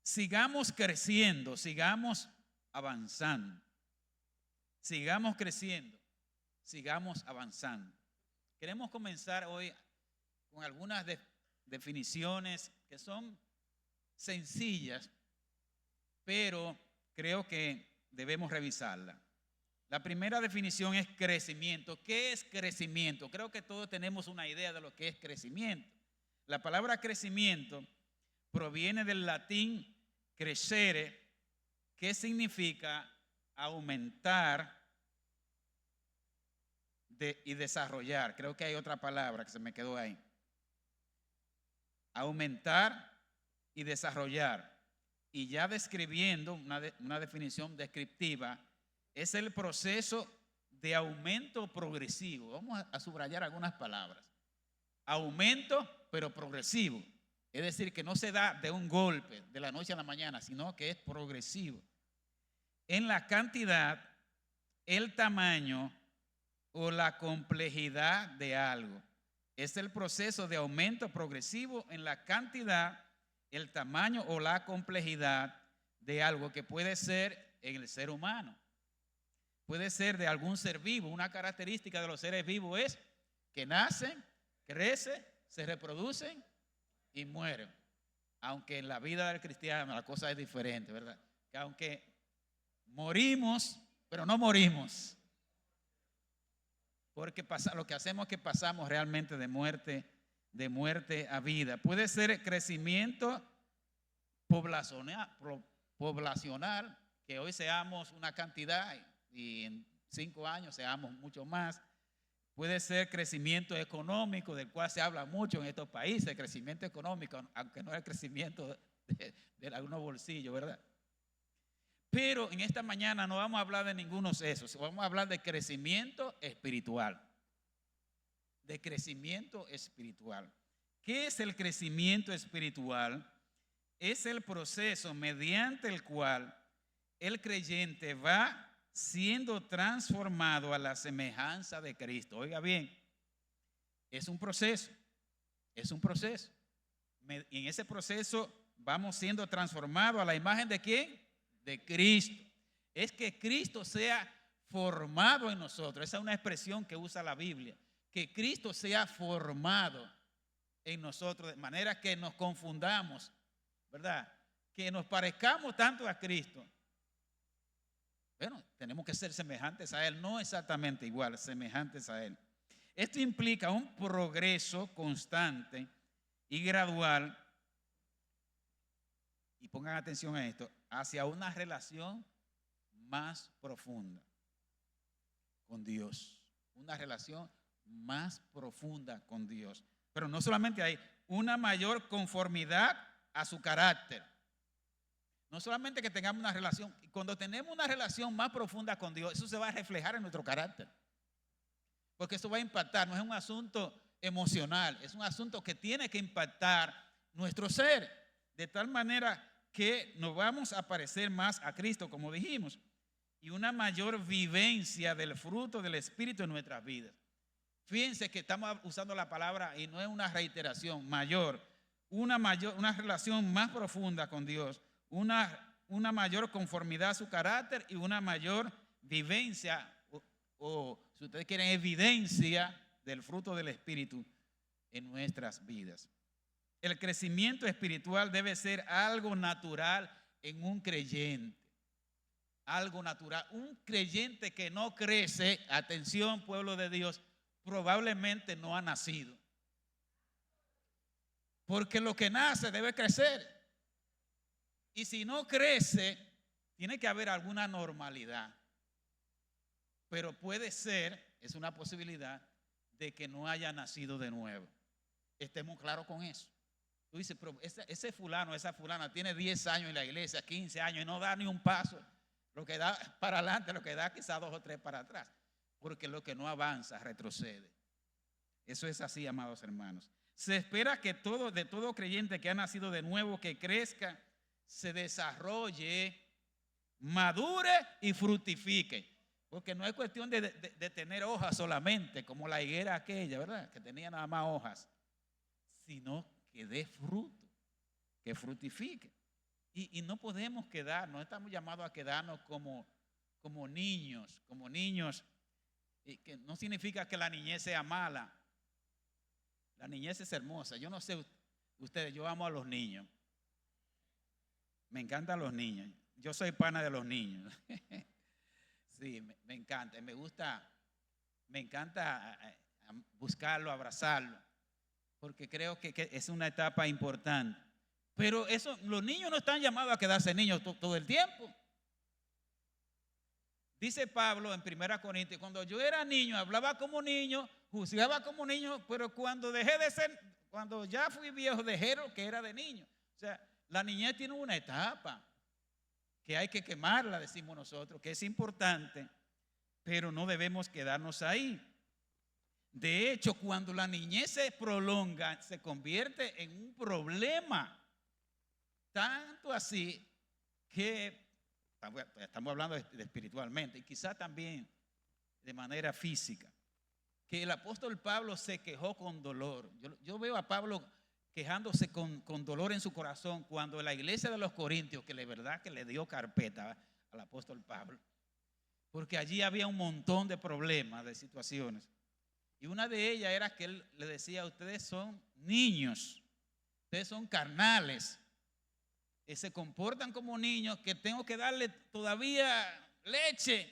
sigamos creciendo, sigamos avanzando, sigamos creciendo, sigamos avanzando. Queremos comenzar hoy con algunas definiciones que son sencillas, pero creo que debemos revisarla. La primera definición es crecimiento. ¿Qué es crecimiento? Creo que todos tenemos una idea de lo que es crecimiento. La palabra crecimiento proviene del latín crescere, que significa aumentar y desarrollar. Creo que hay otra palabra que se me quedó ahí. Aumentar y desarrollar. Y ya describiendo una definición descriptiva, es el proceso de aumento progresivo. Vamos a subrayar algunas palabras. Aumento, pero progresivo. Es decir, que no se da de un golpe, de la noche a la mañana, sino que es progresivo. En la cantidad, el tamaño o la complejidad de algo. Es el proceso de aumento progresivo en la cantidad, el tamaño o la complejidad de algo, que puede ser en el ser humano. Puede ser de algún ser vivo. Una característica de los seres vivos es que nacen, crecen, se reproducen y mueren. Aunque en la vida del cristiano la cosa es diferente, ¿verdad? Que aunque morimos, pero no morimos. Porque lo que hacemos es que pasamos realmente de muerte a vida. Puede ser crecimiento poblacional, que hoy seamos una cantidad y en 5 años seamos mucho más. Puede ser crecimiento económico, del cual se habla mucho en estos países, crecimiento económico, aunque no es el crecimiento de algunos bolsillos, ¿verdad? Pero en esta mañana no vamos a hablar de ninguno de esos, vamos a hablar de crecimiento espiritual. De crecimiento espiritual. ¿Qué es el crecimiento espiritual? Es el proceso mediante el cual el creyente va siendo transformado a la semejanza de Cristo. Oiga bien, es un proceso, Y en ese proceso vamos siendo transformados a la imagen ¿de quién? De Cristo. Es que Cristo sea formado en nosotros. Esa es una expresión que usa la Biblia. Que Cristo sea formado en nosotros, de manera que nos confundamos, ¿verdad? Que nos parezcamos tanto a Cristo. Bueno, tenemos que ser semejantes a Él, no exactamente igual, semejantes a Él. Esto implica un progreso constante y gradual, y pongan atención a esto, hacia una relación más profunda con Dios. Una relación más profunda con Dios. Pero no solamente hay una mayor conformidad a su carácter. No solamente que tengamos una relación, cuando tenemos una relación más profunda con Dios, eso se va a reflejar en nuestro carácter. Porque eso va a impactar, no es un asunto emocional, es un asunto que tiene que impactar nuestro ser, de tal manera que nos vamos a parecer más a Cristo, como dijimos, y una mayor vivencia del fruto del Espíritu en nuestras vidas. Fíjense que estamos usando la palabra, y no es una reiteración, una relación más profunda con Dios, una mayor conformidad a su carácter y una mayor vivencia o si ustedes quieren, evidencia del fruto del Espíritu en nuestras vidas. El crecimiento espiritual debe ser algo natural en un creyente. Algo natural. Un creyente que no crece, atención pueblo de Dios, probablemente no ha nacido. Porque lo que nace debe crecer. Y si no crece, tiene que haber alguna normalidad. Pero puede ser, es una posibilidad, de que no haya nacido de nuevo. Estemos claros con eso. Tú dices, pero ese fulano, esa fulana tiene 10 años en la iglesia, 15 años y no da ni un paso. Lo que da para adelante, lo que da quizás 2 o 3 para atrás. Porque lo que no avanza, retrocede. Eso es así, amados hermanos. Se espera que de todo creyente que ha nacido de nuevo, que crezca, se desarrolle, madure y fructifique. Porque no es cuestión de tener hojas solamente, como la higuera aquella, ¿verdad? Que tenía nada más hojas, sino que dé fruto, que fructifique. Y no podemos quedarnos, no estamos llamados a quedarnos como niños, y que no significa que la niñez sea mala. La niñez es hermosa. Yo no sé ustedes, yo amo a los niños. Me encantan los niños. Yo soy pana de los niños. Sí, me encanta. Me encanta buscarlo, abrazarlo, porque creo que es una etapa importante. Pero los niños no están llamados a quedarse niños todo el tiempo. Dice Pablo en 1 Corintios, cuando yo era niño, hablaba como niño, juzgaba como niño, pero cuando ya fui viejo, dejé lo que era de niño. O sea, la niñez tiene una etapa que hay que quemarla, decimos nosotros, que es importante, pero no debemos quedarnos ahí. De hecho, cuando la niñez se prolonga, se convierte en un problema. Tanto así que estamos hablando de espiritualmente y quizá también de manera física, que el apóstol Pablo se quejó con dolor. Yo veo a Pablo quejándose con dolor en su corazón cuando la iglesia de los Corintios, que de verdad que le dio carpeta al apóstol Pablo, porque allí había un montón de problemas, de situaciones. Y una de ellas era que él le decía: ustedes son niños, ustedes son carnales, se comportan como niños, que tengo que darle todavía leche,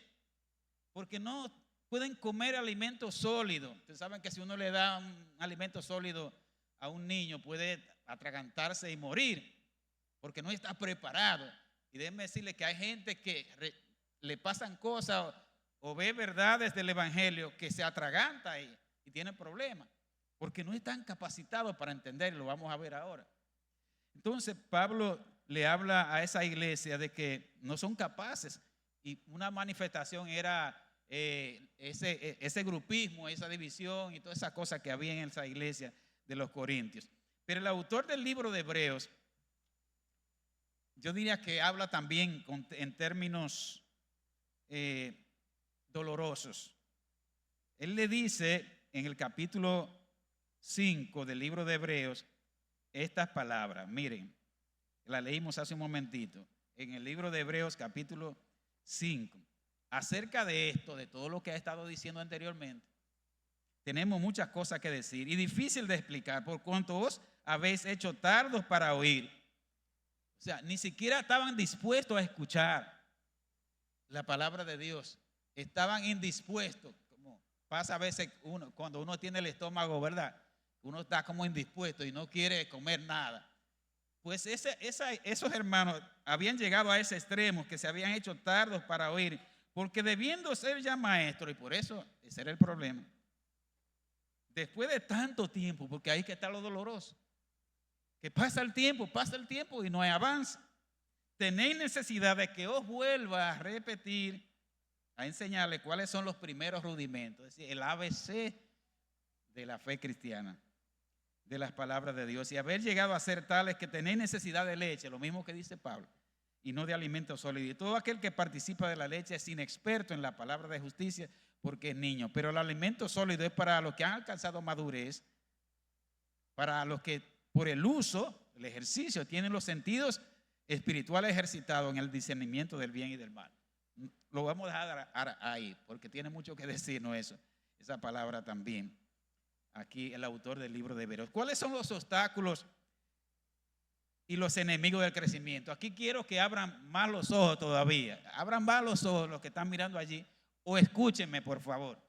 porque no pueden comer alimento sólido. Ustedes saben que si uno le da un alimento sólido a un niño puede atragantarse y morir, porque no está preparado. Y déjenme decirle que hay gente que le pasan cosas o ve verdades del evangelio que se atraganta y tiene problemas, porque no están capacitados para entender, lo vamos a ver ahora. Entonces Pablo le habla a esa iglesia de que no son capaces, y una manifestación era ese grupismo, esa división y todas esas cosas que había en esa iglesia de los Corintios. Pero el autor del libro de Hebreos, yo diría que habla también en términos dolorosos. Él le dice en el capítulo 5 del libro de Hebreos estas palabras. Miren, la leímos hace un momentito en el libro de Hebreos capítulo 5. Acerca de esto, de todo lo que ha estado diciendo anteriormente, tenemos muchas cosas que decir y difícil de explicar, por cuanto os habéis hecho tardos para oír. O sea, ni siquiera estaban dispuestos a escuchar la palabra de Dios. Estaban indispuestos, como pasa a veces cuando uno tiene el estómago, ¿verdad? Uno está como indispuesto y no quiere comer nada. Pues esos hermanos habían llegado a ese extremo, que se habían hecho tardos para oír, porque debiendo ser ya maestros, y por eso ese era el problema, después de tanto tiempo, porque ahí que está lo doloroso, que pasa el tiempo y no hay avance, tenéis necesidad de que os vuelva a repetir, a enseñarles cuáles son los primeros rudimentos, es decir, el ABC de la fe cristiana, de las palabras de Dios, y haber llegado a ser tales que tenéis necesidad de leche, lo mismo que dice Pablo, y no de alimento sólido. Y todo aquel que participa de la leche es inexperto en la palabra de justicia, porque es niño. Pero el alimento sólido es para los que han alcanzado madurez, para los que por el uso, el ejercicio, tienen los sentidos espirituales ejercitados en el discernimiento del bien y del mal. Lo vamos a dejar ahí, porque tiene mucho que decirnos esa palabra también. Aquí el autor del libro de Hebreos. ¿Cuáles son los obstáculos y los enemigos del crecimiento? Aquí quiero que abran más los ojos todavía. Abran más los ojos los que están mirando allí, o escúchenme por favor,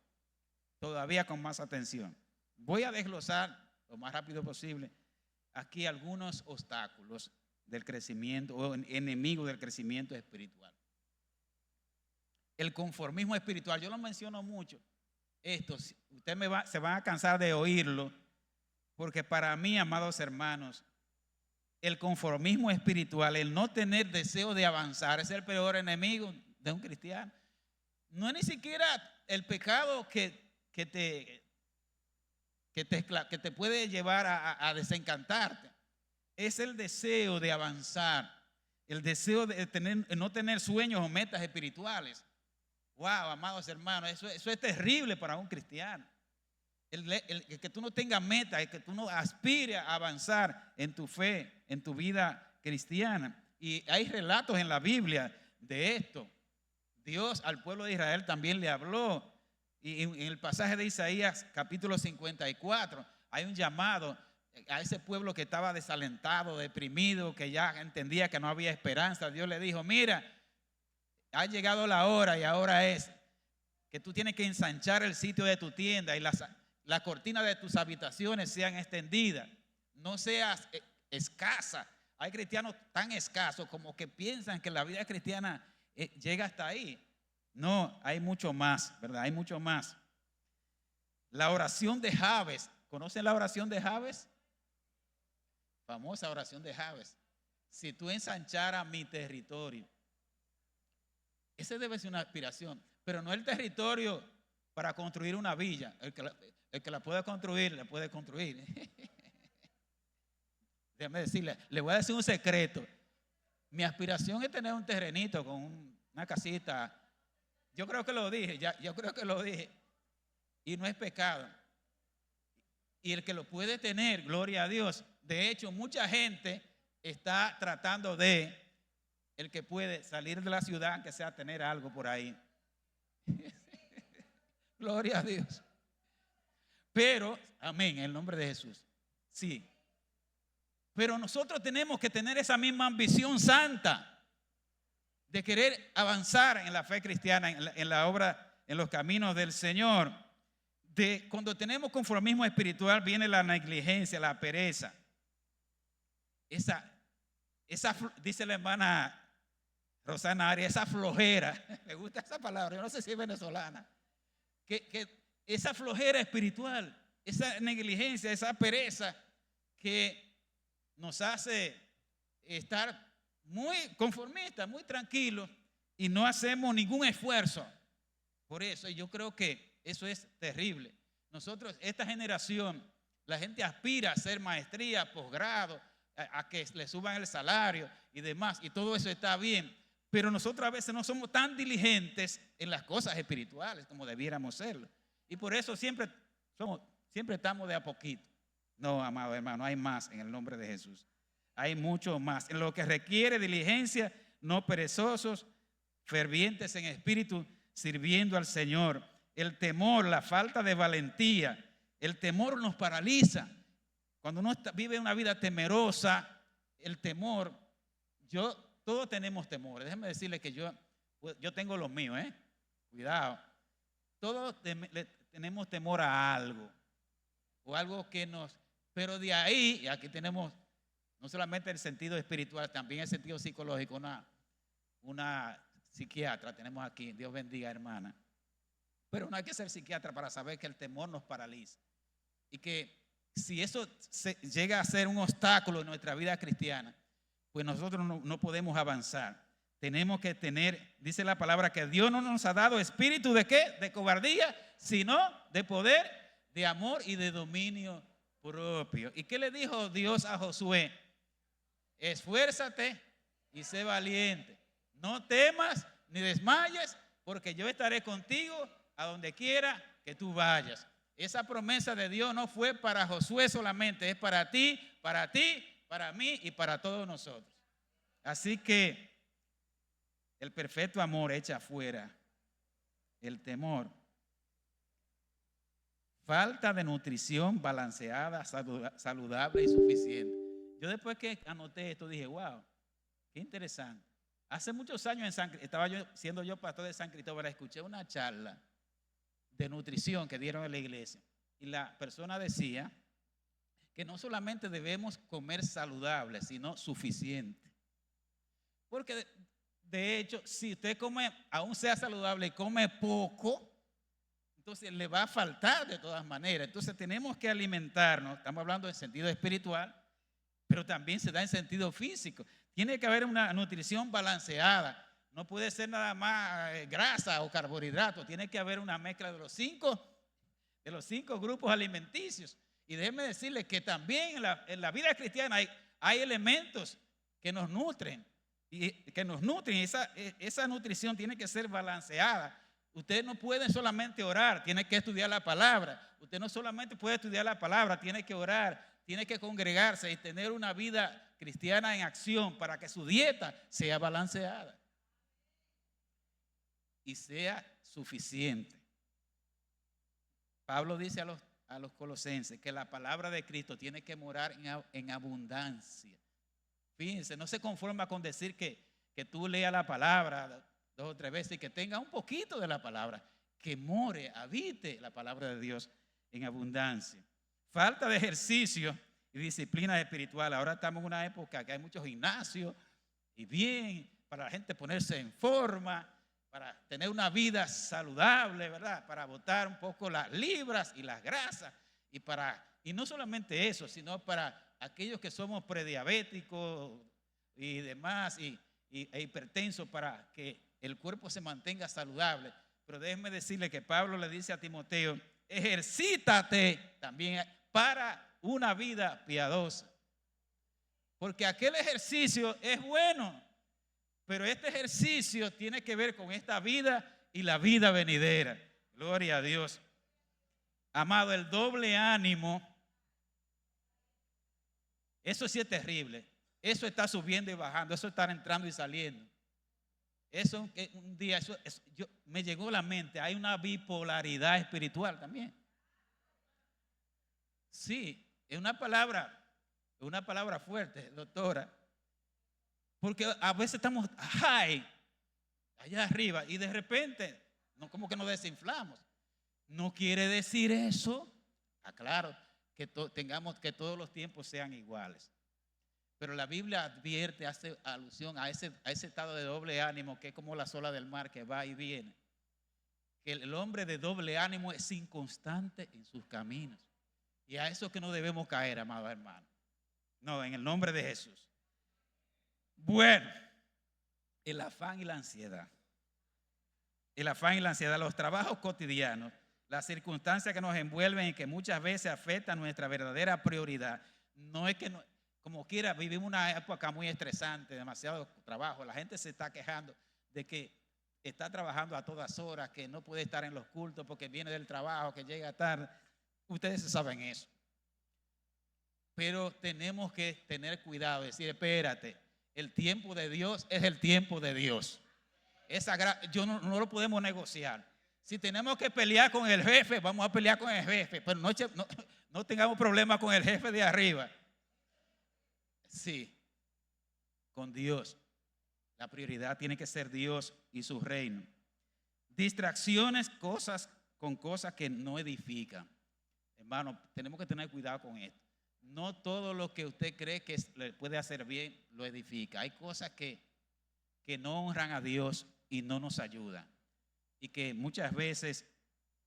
todavía con más atención. Voy a desglosar lo más rápido posible aquí algunos obstáculos del crecimiento o enemigos del crecimiento espiritual. El conformismo espiritual, yo lo menciono mucho. Esto, ustedes se van a cansar de oírlo, porque para mí, amados hermanos, el conformismo espiritual, el no tener deseo de avanzar, es el peor enemigo de un cristiano. No es ni siquiera el pecado que te puede llevar a desencantarte. Es el deseo de avanzar, el deseo de no tener sueños o metas espirituales. Wow, amados hermanos, eso es terrible para un cristiano. El que tú no tengas meta, el que tú no aspires a avanzar en tu fe, en tu vida cristiana. Y hay relatos en la Biblia de esto. Dios al pueblo de Israel también le habló. Y en el pasaje de Isaías, capítulo 54, hay un llamado a ese pueblo que estaba desalentado, deprimido, que ya entendía que no había esperanza. Dios le dijo: mira, ha llegado la hora y ahora es que tú tienes que ensanchar el sitio de tu tienda y la cortina de tus habitaciones sean extendidas. No seas escasa. Hay cristianos tan escasos como que piensan que la vida cristiana llega hasta ahí. No, hay mucho más, ¿verdad? Hay mucho más. La oración de Jabes. ¿Conocen la oración de Jabes? Famosa oración de Jabes. Si tú ensancharas mi territorio. Ese debe ser una aspiración, pero no el territorio para construir una villa. El que la pueda construir, la puede construir. Déjame decirle, le voy a decir un secreto. Mi aspiración es tener un terrenito con una casita. Yo creo que lo dije, yo creo que lo dije. Y no es pecado. Y el que lo puede tener, gloria a Dios. De hecho, mucha gente está tratando de, el que puede salir de la ciudad, aunque sea tener algo por ahí. Gloria a Dios. Pero, amén, en el nombre de Jesús. Sí. Pero nosotros tenemos que tener esa misma ambición santa de querer avanzar en la fe cristiana, en la obra, en los caminos del Señor. Cuando tenemos conformismo espiritual viene la negligencia, la pereza. Esa dice la hermana Rosana Arias, esa flojera. Me gusta esa palabra, yo no sé si es venezolana. Que esa flojera espiritual, esa negligencia, esa pereza que nos hace estar muy conformistas, muy tranquilos y no hacemos ningún esfuerzo por eso. Y yo creo que eso es terrible. Nosotros, esta generación, la gente aspira a hacer maestría, posgrado, a que le suban el salario y demás, y todo eso está bien, pero nosotros a veces no somos tan diligentes en las cosas espirituales como debiéramos serlo, y por eso siempre estamos de a poquito. No, amado hermano, hay más en el nombre de Jesús. Hay mucho más. En lo que requiere diligencia, no perezosos, fervientes en espíritu, sirviendo al Señor. El temor, la falta de valentía, el temor nos paraliza. Cuando uno vive una vida temerosa, el temor, todos tenemos temores. Déjenme decirle que yo tengo los míos, cuidado. Todos tenemos temor a algo, o algo que pero de ahí, y aquí tenemos no solamente el sentido espiritual, también el sentido psicológico. Una psiquiatra tenemos aquí, Dios bendiga, hermana. Pero no hay que ser psiquiatra para saber que el temor nos paraliza. Y que si eso llega a ser un obstáculo en nuestra vida cristiana, pues nosotros no podemos avanzar. Tenemos que tener, dice la palabra, que Dios no nos ha dado espíritu de ¿qué? De cobardía, sino de poder, de amor y de dominio propio. ¿Y qué le dijo Dios a Josué? Esfuérzate y sé valiente. No temas ni desmayes, porque yo estaré contigo a donde quiera que tú vayas. Esa promesa de Dios no fue para Josué solamente, es para ti, para mí y para todos nosotros. Así que el perfecto amor echa fuera el temor. Falta de nutrición balanceada, saludable y suficiente. Yo después que anoté esto dije, wow, qué interesante. Hace muchos años estaba siendo yo pastor de San Cristóbal, escuché una charla de nutrición que dieron en la iglesia. Y la persona decía que no solamente debemos comer saludable, sino suficiente. Porque de hecho, si usted come, aún sea saludable y come poco, entonces le va a faltar de todas maneras. Entonces tenemos que alimentarnos, estamos hablando en sentido espiritual, pero también se da en sentido físico. Tiene que haber una nutrición balanceada. No puede ser nada más grasa o carbohidratos. Tiene que haber una mezcla de los cinco grupos alimenticios. Y déjenme decirles que también en la vida cristiana hay elementos que nos nutren. Esa nutrición tiene que ser balanceada. Usted no puede solamente orar, tiene que estudiar la palabra. Usted no solamente puede estudiar la palabra, tiene que orar, tiene que congregarse y tener una vida cristiana en acción para que su dieta sea balanceada y sea suficiente. Pablo dice a los colosenses que la palabra de Cristo tiene que morar en abundancia. Fíjense, no se conforma con decir que tú leas la palabra 2 o 3 veces y que tenga un poquito de la palabra, que more, habite la palabra de Dios en abundancia. Falta de ejercicio y disciplina espiritual. Ahora estamos en una época que hay muchos gimnasios y bien, para la gente ponerse en forma, para tener una vida saludable, ¿verdad? Para botar un poco las libras y las grasas y no solamente eso, sino para aquellos que somos prediabéticos y demás e hipertensos, para que el cuerpo se mantenga saludable. Pero déjenme decirle que Pablo le dice a Timoteo: ejercítate también para una vida piadosa, porque aquel ejercicio es bueno, pero este ejercicio tiene que ver con esta vida y la vida venidera. Gloria a Dios. Amado, el doble ánimo, eso sí es terrible. Eso está subiendo y bajando, eso está entrando y saliendo. Eso un día me llegó a la mente, hay una bipolaridad espiritual también. Sí, es una palabra fuerte, doctora, porque a veces estamos high, allá arriba, y de repente, como que nos desinflamos. No quiere decir eso, aclaro, que tengamos que todos los tiempos sean iguales. Pero la Biblia advierte, hace alusión a ese estado de doble ánimo que es como la ola del mar que va y viene. Que el hombre de doble ánimo es inconstante en sus caminos. Y a eso que no debemos caer, amado hermano. No, en el nombre de Jesús. Bueno, el afán y la ansiedad. El afán y la ansiedad, los trabajos cotidianos, las circunstancias que nos envuelven y que muchas veces afectan nuestra verdadera prioridad. No es que como quiera, vivimos una época muy estresante, demasiado trabajo. La gente se está quejando de que está trabajando a todas horas, que no puede estar en los cultos porque viene del trabajo, que llega tarde. Ustedes saben eso. Pero tenemos que tener cuidado, decir, espérate, el tiempo de Dios es el tiempo de Dios. Yo no lo podemos negociar. Si tenemos que pelear con el jefe, vamos a pelear con el jefe, pero no tengamos problemas con el jefe de arriba. Sí, con Dios. La prioridad tiene que ser Dios y su reino. Distracciones, con cosas que no edifican. Hermano, tenemos que tener cuidado con esto. No todo lo que usted cree que le puede hacer bien lo edifica. Hay cosas que no honran a Dios y no nos ayudan. Y que muchas veces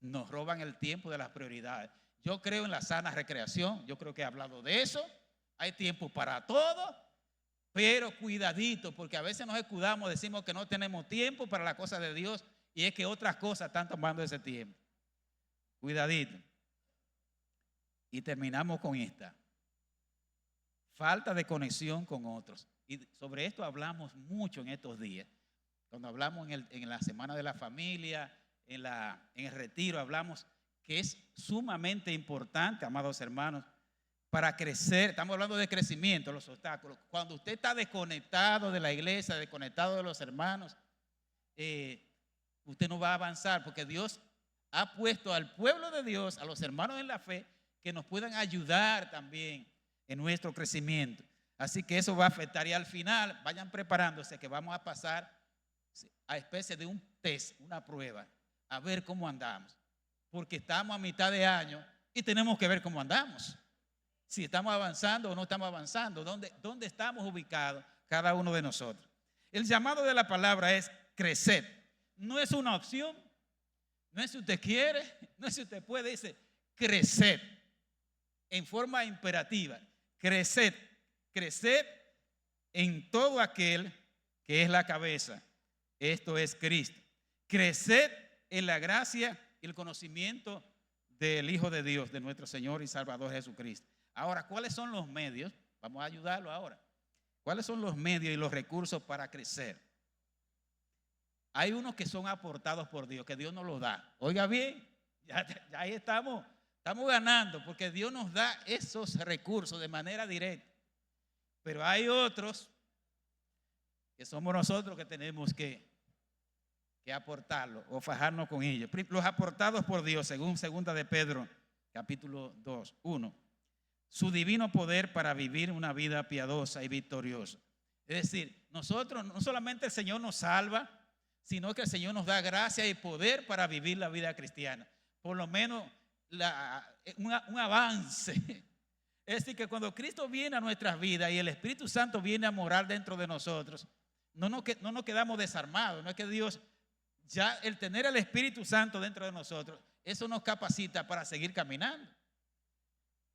nos roban el tiempo de las prioridades. Yo creo en la sana recreación. Yo creo que he hablado de eso. Hay tiempo para todo, pero cuidadito, porque a veces nos escudamos, decimos que no tenemos tiempo para la cosa de Dios y es que otras cosas están tomando ese tiempo. Cuidadito. Y terminamos con esta. Falta de conexión con otros. Y sobre esto hablamos mucho en estos días. Cuando hablamos en la Semana de la Familia, en el retiro, hablamos que es sumamente importante, amados hermanos, para crecer. Estamos hablando de crecimiento, los obstáculos. Cuando usted está desconectado de la iglesia, desconectado de los hermanos, usted no va a avanzar, porque Dios ha puesto al pueblo de Dios, a los hermanos en la fe, que nos puedan ayudar también en nuestro crecimiento. Así que eso va a afectar y al final vayan preparándose que vamos a pasar a especie de un test, una prueba, a ver cómo andamos, porque estamos a mitad de año y tenemos que ver cómo andamos. Si estamos avanzando o no estamos avanzando, ¿dónde estamos ubicados cada uno de nosotros? El llamado de la palabra es crecer. No es una opción, no es si usted quiere, no es si usted puede, dice crecer en forma imperativa. Crecer en todo aquel que es la cabeza. Esto es Cristo. Crecer en la gracia y el conocimiento del Hijo de Dios, de nuestro Señor y Salvador Jesucristo. Ahora, ¿cuáles son los medios? Vamos a ayudarlo ahora. ¿Cuáles son los medios y los recursos para crecer? Hay unos que son aportados por Dios, que Dios nos los da. Oiga bien, ya ahí estamos ganando, porque Dios nos da esos recursos de manera directa. Pero hay otros que somos nosotros que tenemos que aportarlo o fajarnos con ellos. Los aportados por Dios, según 2 de Pedro, capítulo 2, 1. Su divino poder para vivir una vida piadosa y victoriosa. Es decir, nosotros, no solamente el Señor nos salva, sino que el Señor nos da gracia y poder para vivir la vida cristiana. Por lo menos un avance. Es decir, que cuando Cristo viene a nuestras vidas y el Espíritu Santo viene a morar dentro de nosotros, no nos quedamos desarmados. No es que Dios, ya el tener el Espíritu Santo dentro de nosotros, eso nos capacita para seguir caminando.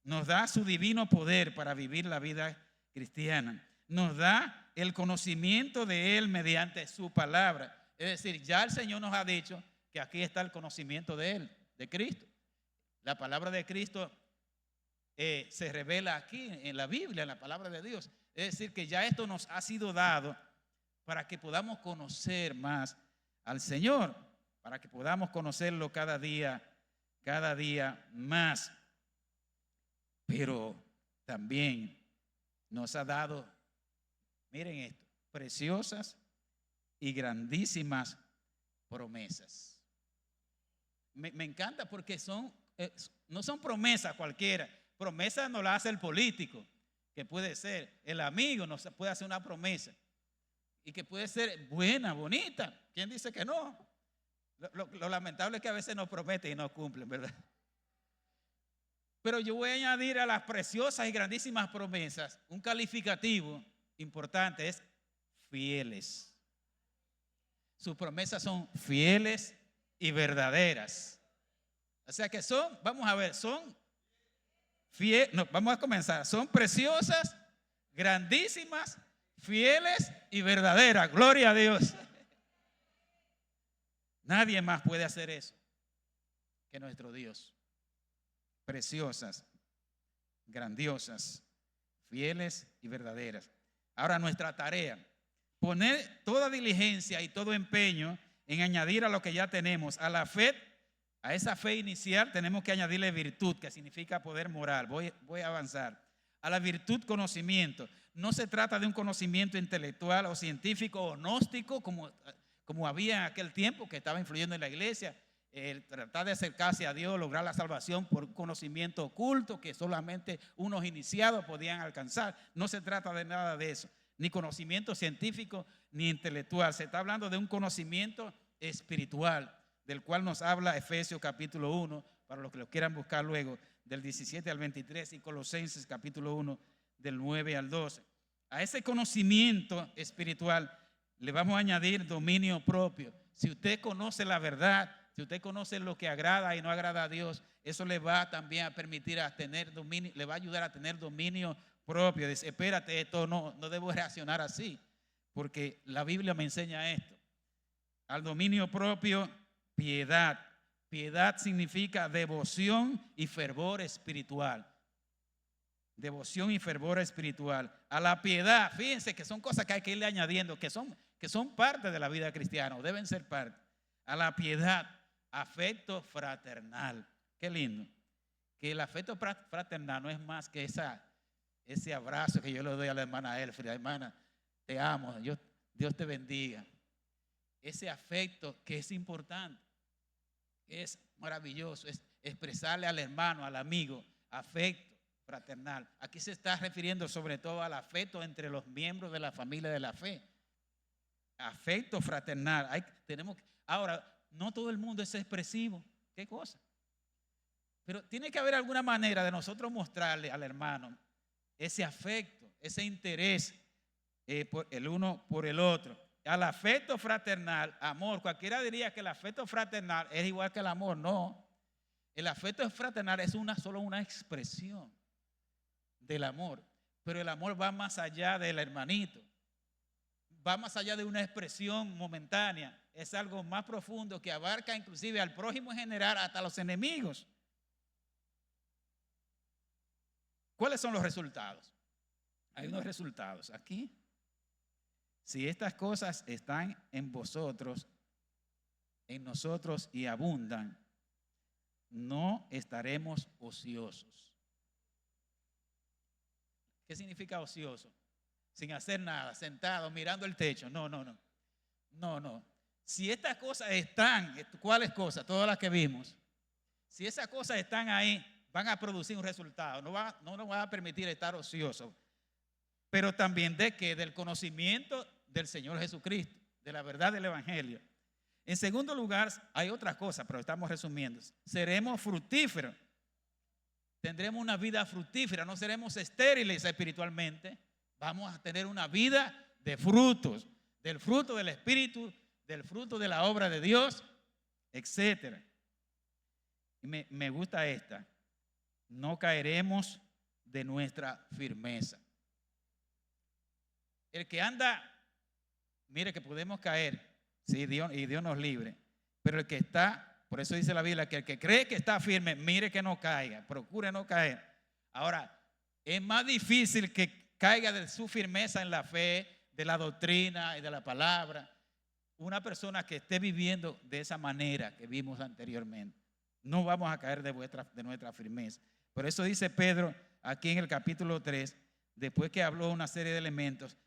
Nos da su divino poder para vivir la vida cristiana. Nos da el conocimiento de Él mediante su palabra. Es decir, ya el Señor nos ha dicho que aquí está el conocimiento de Él, de Cristo. La palabra de Cristo se revela aquí en la Biblia, en la palabra de Dios. Es decir, que ya esto nos ha sido dado para que podamos conocer más al Señor, para que podamos conocerlo cada día más. Pero también nos ha dado, miren esto, preciosas y grandísimas promesas. Me encanta porque no son promesas cualquiera. Promesas no las hace el político, que puede ser el amigo, nos puede hacer una promesa y que puede ser buena, bonita. ¿Quién dice que no? Lo lamentable es que a veces nos prometen y no cumplen, ¿verdad? Pero yo voy a añadir a las preciosas y grandísimas promesas un calificativo importante, es fieles. Sus promesas son fieles y verdaderas. O sea que vamos a ver, vamos a comenzar. Son preciosas, grandísimas, fieles y verdaderas. Gloria a Dios. Nadie más puede hacer eso que nuestro Dios. Preciosas, grandiosas, fieles y verdaderas. Ahora nuestra tarea, poner toda diligencia y todo empeño en añadir a lo que ya tenemos, a la fe, a esa fe inicial tenemos que añadirle virtud, que significa poder moral. Voy a avanzar. A la virtud, conocimiento. No se trata de un conocimiento intelectual o científico o gnóstico como había en aquel tiempo que estaba influyendo en la iglesia. El tratar de acercarse a Dios, lograr la salvación por un conocimiento oculto que solamente unos iniciados podían alcanzar. No se trata de nada de eso, ni conocimiento científico ni intelectual. Se está hablando de un conocimiento espiritual, del cual nos habla Efesios capítulo 1, para los que lo quieran buscar luego, del 17 al 23, y Colosenses capítulo 1, del 9 al 12. A ese conocimiento espiritual le vamos a añadir dominio propio. Si usted conoce la verdad, si usted conoce lo que agrada y no agrada a Dios, eso le va también a permitir a tener dominio, le va a ayudar a tener dominio propio. Dice, espérate, esto no debo reaccionar así, porque la Biblia me enseña esto. Al dominio propio, piedad. Piedad significa devoción y fervor espiritual. Devoción y fervor espiritual. A la piedad, fíjense que son cosas que hay que irle añadiendo, que son parte de la vida cristiana, o deben ser parte. A la piedad, afecto fraternal. Qué lindo. Que el afecto fraternal no es más que ese abrazo que yo le doy a la hermana Elfrida. Hermana, te amo, Dios te bendiga. Ese afecto que es importante, es maravilloso, es expresarle al hermano, al amigo, afecto fraternal. Aquí se está refiriendo sobre todo al afecto entre los miembros de la familia de la fe. Afecto fraternal. Ahora, no todo el mundo es expresivo. ¿Qué cosa? Pero tiene que haber alguna manera de nosotros mostrarle al hermano ese afecto, ese interés el uno por el otro. Al afecto fraternal, amor. Cualquiera diría que el afecto fraternal es igual que el amor. No. El afecto fraternal es solo una expresión del amor. Pero el amor va más allá del hermanito. Va más allá de una expresión momentánea. Es algo más profundo que abarca inclusive al prójimo en general, hasta los enemigos. ¿Cuáles son los resultados? Hay unos resultados aquí. Si estas cosas están en vosotros, en nosotros y abundan, no estaremos ociosos. ¿Qué significa ocioso? sin hacer nada, sentado, mirando el techo. No, no, no. No, no. Si estas cosas están, ¿cuáles cosas? Todas las que vimos. Si esas cosas están ahí, van a producir un resultado. No nos va a permitir estar ociosos. Pero también de que del conocimiento del Señor Jesucristo, de la verdad del Evangelio. En segundo lugar, hay otras cosas, pero estamos resumiendo. Seremos fructíferos. Tendremos una vida fructífera, no seremos estériles espiritualmente. Vamos a tener una vida de frutos, del fruto del Espíritu, del fruto de la obra de Dios, etc. Y me gusta esta. No caeremos de nuestra firmeza. El que anda, mire que podemos caer, sí, Dios nos libre, pero el que está, por eso dice la Biblia, que el que cree que está firme, mire que no caiga, procure no caer. Ahora, es más difícil que caiga de su firmeza en la fe, de la doctrina y de la palabra, una persona que esté viviendo de esa manera que vimos anteriormente. No vamos a caer de nuestra firmeza. Por eso dice Pedro aquí en el capítulo 3, después que habló una serie de elementos,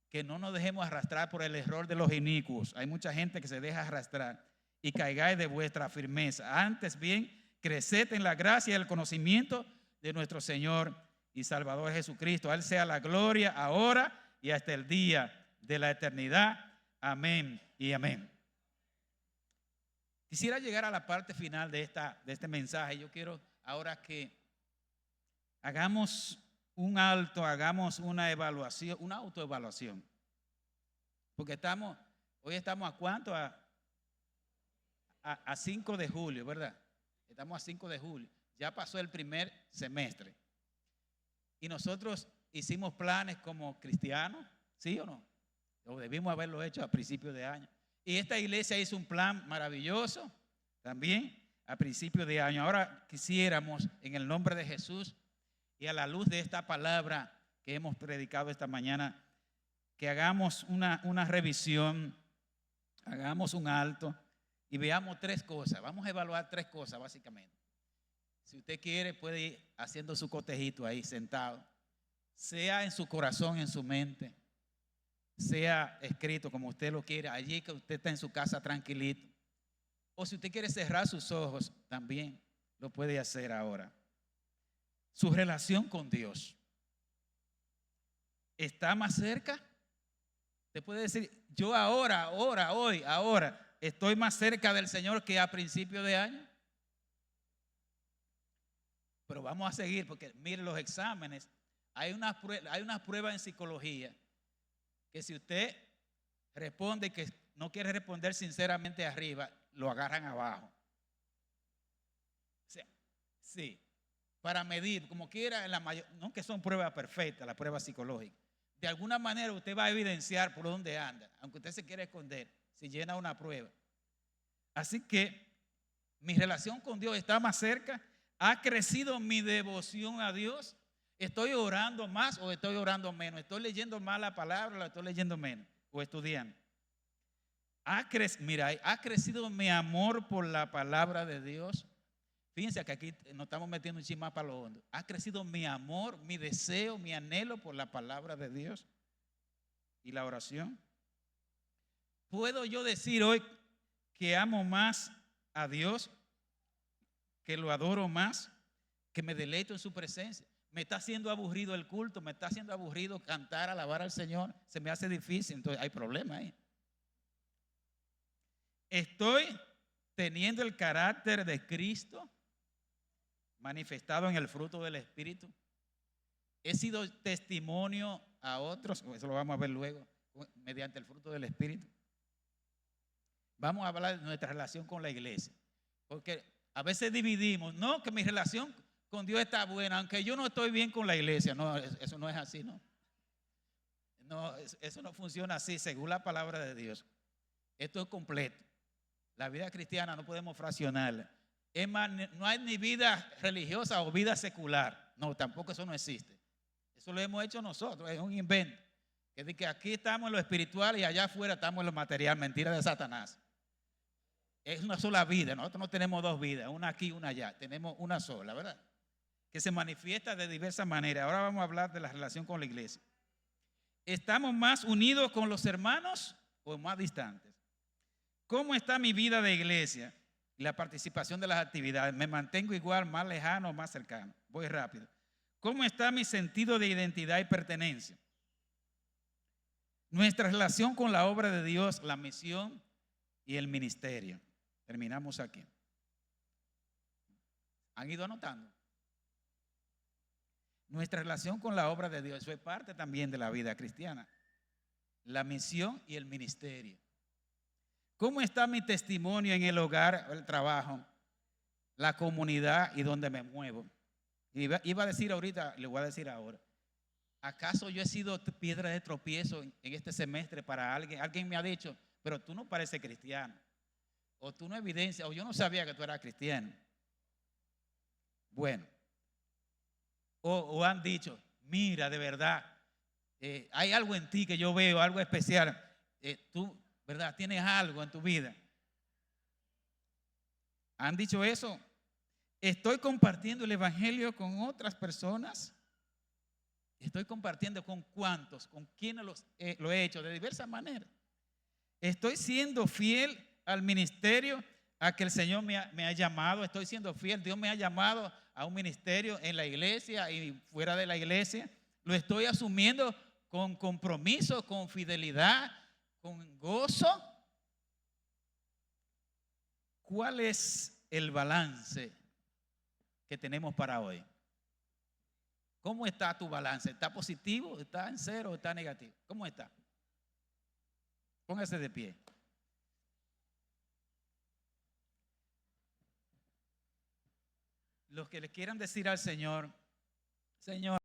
que no nos dejemos arrastrar por el error de los inicuos. Hay mucha gente que se deja arrastrar y caigáis de vuestra firmeza. Antes bien, creced en la gracia y el conocimiento de nuestro Señor y Salvador Jesucristo. A Él sea la gloria ahora y hasta el día de la eternidad. Amén y amén. Quisiera llegar a la parte final de este mensaje. Yo quiero ahora que hagamos un alto, hagamos una evaluación, una autoevaluación. Porque hoy estamos a cuánto, a 5 de julio, ¿verdad? Estamos a 5 de julio. Ya pasó el primer semestre. Y nosotros hicimos planes como cristianos, ¿sí o no? O debimos haberlo hecho a principios de año. Y esta iglesia hizo un plan maravilloso también a principios de año. Ahora quisiéramos, en el nombre de Jesús y a la luz de esta palabra que hemos predicado esta mañana, que hagamos una revisión, hagamos un alto y veamos 3 cosas. Vamos a evaluar 3 cosas básicamente. Si usted quiere, puede ir haciendo su cotejito ahí sentado, sea en su corazón, en su mente, sea escrito como usted lo quiera, allí que usted está en su casa tranquilito. O si usted quiere cerrar sus ojos, también lo puede hacer ahora. Su relación con Dios está más cerca. Usted puede decir, yo ahora, estoy más cerca del Señor que a principio de año. Pero vamos a seguir porque mire los exámenes. Hay unas pruebas en psicología que si usted responde que no quiere responder sinceramente arriba, lo agarran abajo. O sea, sí, para medir, como quiera, no que son pruebas perfectas, las pruebas psicológicas. De alguna manera usted va a evidenciar por dónde anda, aunque usted se quiera esconder, si llena una prueba. Así que mi relación con Dios está más cerca. ¿Ha crecido mi devoción a Dios? ¿Estoy orando más o estoy orando menos? ¿Estoy leyendo más la palabra o la estoy leyendo menos? ¿O estudiando? ¿Ha crecido mi amor por la palabra de Dios? Fíjense que aquí nos estamos metiendo un chisme más para lo hondo. ¿Ha crecido mi amor, mi deseo, mi anhelo por la palabra de Dios y la oración? ¿Puedo yo decir hoy que amo más a Dios, que lo adoro más, que me deleito en su presencia? Me está haciendo aburrido el culto, me está haciendo aburrido cantar, alabar al Señor, se me hace difícil, entonces hay problema ahí. Estoy teniendo el carácter de Cristo manifestado en el fruto del Espíritu. He sido testimonio a otros, eso lo vamos a ver luego, mediante el fruto del Espíritu. Vamos a hablar de nuestra relación con la iglesia, porque a veces dividimos, no, que mi relación con Dios está buena, aunque yo no estoy bien con la iglesia. No, eso no es así, ¿no? No, eso no funciona así, según la palabra de Dios. Esto es completo. La vida cristiana no podemos fraccionarla. Es más, no hay ni vida religiosa o vida secular. No, tampoco eso no existe. Eso lo hemos hecho nosotros, es un invento. Es de que aquí estamos en lo espiritual y allá afuera estamos en lo material, mentira de Satanás. Es una sola vida, nosotros no tenemos 2 vidas, una aquí y una allá, tenemos una sola, ¿verdad? Que se manifiesta de diversas maneras. Ahora vamos a hablar de la relación con la iglesia. ¿Estamos más unidos con los hermanos o más distantes? ¿Cómo está mi vida de iglesia? La participación de las actividades. ¿Me mantengo igual, más lejano o más cercano? Voy rápido. ¿Cómo está mi sentido de identidad y pertenencia? Nuestra relación con la obra de Dios, la misión y el ministerio. Terminamos aquí. ¿Han ido anotando? Nuestra relación con la obra de Dios, eso es parte también de la vida cristiana. La misión y el ministerio. ¿Cómo está mi testimonio en el hogar, el trabajo, la comunidad y donde me muevo? Iba a decir ahorita, le voy a decir ahora. ¿Acaso yo he sido piedra de tropiezo en este semestre para alguien? Alguien me ha dicho, pero tú no pareces cristiano. O tú no evidencias, o yo no sabía que tú eras cristiano. Bueno. O han dicho, mira, de verdad, hay algo en ti que yo veo, algo especial. Tú, ¿verdad? Tienes algo en tu vida. ¿Han dicho eso? ¿Estoy compartiendo el evangelio con otras personas? ¿Estoy compartiendo con cuántos? ¿Con quiénes lo he hecho? De diversas maneras. ¿Estoy siendo fiel al ministerio a que el Señor me ha llamado? ¿Estoy siendo fiel? Dios me ha llamado a un ministerio en la iglesia y fuera de la iglesia. ¿Lo estoy asumiendo con compromiso, con fidelidad, con gozo? ¿Cuál es el balance que tenemos para hoy? ¿Cómo está tu balance? ¿Está positivo? ¿Está en cero? ¿Está negativo? ¿Cómo está? Póngase de pie. Los que le quieran decir al Señor, Señor,